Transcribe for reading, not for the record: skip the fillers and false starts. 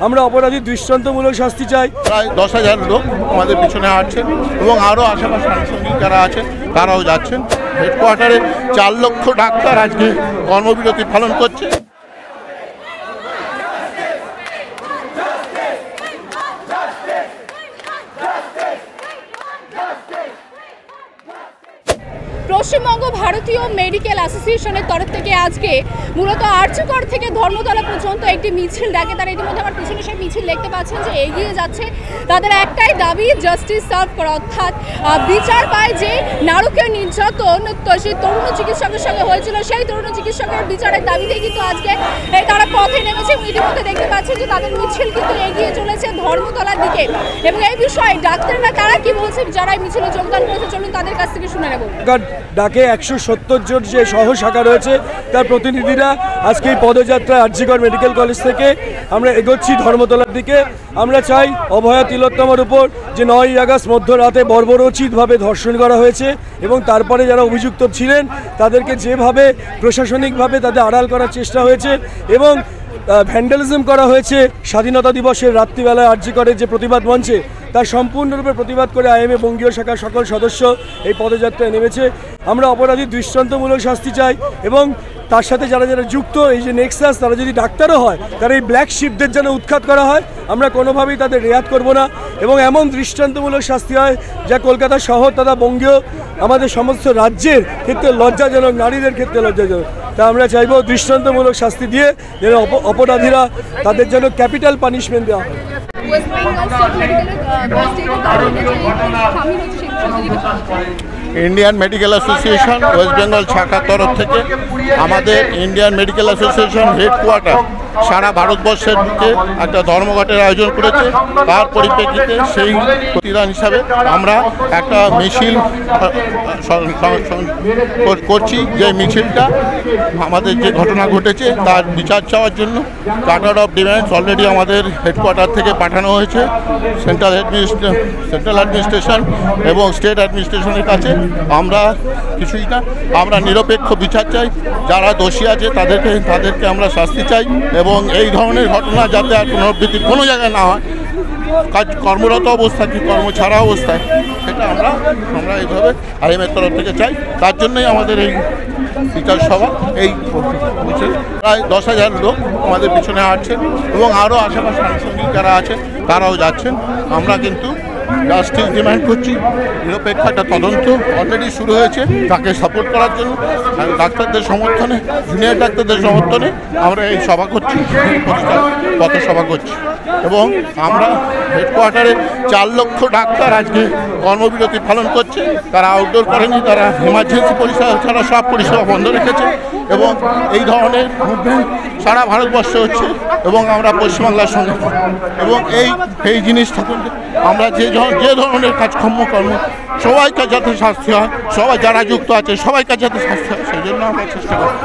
আমরা অপরাধী দৃষ্টান্তমূলক শাস্তি চাই। প্রায় 10,000 লোক আমাদের পিছনে হাঁটছেন এবং আরও আশেপাশে আনুষঙ্গিক যারা আছেন তারাও যাচ্ছেন। হেডকোয়ার্টারে 4 লক্ষ ডাক্তার আজকে কর্মবিরতি পালন করছে। পশ্চিমবঙ্গ ভারতীয় মেডিকেল অ্যাসোসিয়েশনের তরফ থেকে আজকে মূলত আর্যকর থেকে ধর্মতলা পর্যন্ত একটি মিছিল ডাকে। তারা ইতিমধ্যে আমার পিছনে সেই মিছিল দেখতে পাচ্ছেন যে এগিয়ে যাচ্ছে। তাদের একটাই দাবি, জাস্টিস সার্ভ করা, অর্থাৎ বিচার পায় যে নারকীয় নির্যাতন সেই তরুণ চিকিৎসকের সঙ্গে হয়েছিল, সেই তরুণ চিকিৎসকের বিচারের দাবিতেই কিন্তু আজকে তারা পথে নেমেছে। ইতিমধ্যে দেখতে পাচ্ছেন যে তাদের মিছিল কিন্তু এগিয়ে চলেছে ধর্মতলার দিকে। এবং এই বিষয়ে ডাক্তাররা তারা কি বলছে, যারা এই মিছিলে যোগদান করেছে, চলুন তাদের কাছ থেকে শুনে নেব। ডাকে 170 জন যে সহ শাখা রয়েছে তার প্রতিনিধিরা আজকে এই পদযাত্রা আরজিকর মেডিকেল কলেজ থেকে আমরা এগোচ্ছি ধর্মতলার দিকে। আমরা চাই অভয়া তিলোত্তমার উপর যে 9ই আগস্ট মধ্যরাতে বর্বরোচিতভাবে ধর্ষণ করা হয়েছে এবং তারপরে যারা অভিযুক্ত ছিলেন তাদেরকে যেভাবে প্রশাসনিকভাবে তাদের আড়াল করার চেষ্টা হয়েছে এবং ভ্যান্ডালিজম করা হয়েছে স্বাধীনতা দিবসের রাত্রিবেলায় আরজিকরের যে প্রতিবাদ মঞ্চে, তার সম্পূর্ণরূপে প্রতিবাদ করে আইএমএ বঙ্গীয় শাখার সকল সদস্য এই পদযাত্রায় নেমেছে। আমরা অপরাধী দৃষ্টান্তমূলক শাস্তি চাই এবং তার সাথে যারা যারা যুক্ত এই যে নেক্সাস, তারা যদি ডাক্তারও হয়, তারা এই ব্ল্যাক শিপদের যেন উৎখাত করা হয়। আমরা কোনোভাবেই তাদের রেয়াত করব না এবং এমন দৃষ্টান্তমূলক শাস্তি হয় যা কলকাতা শহর তথা বঙ্গীয় আমাদের সমস্ত রাজ্যের ক্ষেত্রে লজ্জাজনক, নারীদের ক্ষেত্রে লজ্জাজনক। তা আমরা চাইব দৃষ্টান্তমূলক শাস্তি দিয়ে যেন অপরাধীরা তাদের যেন ক্যাপিটাল পানিশমেন্ট দেওয়া হয়। Indian medical association West Bengal শাখার তরফ থেকে আমাদের ইন্ডিয়ান মেডিকেল অ্যাসোসিয়েশন হেডকোয়ার্টার সারা ভারতবর্ষের বুকে একটা ধর্মঘটের আয়োজন করেছে। তার পরিপ্রেক্ষিতে সেই প্রতিদান হিসাবে আমরা একটা মিছিল করছি। যে মিছিলটা আমাদের যে ঘটনা ঘটেছে তার বিচার চাওয়ার জন্য চার্টার অফ ডিমান্ডস অলরেডি আমাদের হেডকোয়ার্টার থেকে পাঠানো হয়েছে সেন্ট্রাল অ্যাডমিনিস্ট্রেশন এবং স্টেট অ্যাডমিনিস্ট্রেশনের কাছে। আমরা কিছুই না, আমরা নিরপেক্ষ বিচার চাই। যারা দোষী আছে তাদেরকে আমরা শাস্তি চাই এবং এই ধরনের ঘটনা যাতে আর পুনরাবৃত্তি কোনো জায়গায় না হয়, কর্মরত অবস্থায় কি কর্ম ছাড়া অবস্থায়, সেটা আমরা এইভাবে আইএমএর তরফ থেকে চাই। তার জন্যই আমাদের এই বিচার সভা, এই মিছিল। প্রায় 10,000 লোক আমাদের পিছনে হাঁটছেন এবং আরও আশেপাশে আনুষঙ্গিক যারা আছেন তারাও যাচ্ছেন। আমরা কিন্তু জাস্টিস ডিমান্ড করছি, নিরপেক্ষ একটা তদন্ত অলরেডি শুরু হয়েছে তাকে সাপোর্ট করার জন্য। ডাক্তারদের সমর্থনে, জুনিয়র ডাক্তারদের সমর্থনে আমরা এই সভা করছি, পথসভা করছি এবং আমরা হেডকোয়ার্টারে 4 লক্ষ ডাক্তার আজকে কর্মবিরতি পালন করছে। তারা আউটডোর করেনি, তারা এমার্জেন্সি পরিষেবা ছাড়া সব পরিষেবা বন্ধ রেখেছে এবং এই ধরনের মুভমেন্ট সারা ভারতবর্ষে হচ্ছে এবং আমরা পশ্চিমবাংলার সঙ্গে এবং এই জিনিসটা আমরা যে ধরনের কাজকর্ম সবাইকে যাতে শাস্তি হয়, সবাই যারা যুক্ত আছে সবাইকে যাতে শাস্তি হয়, সেই জন্য আমরা চেষ্টা করি।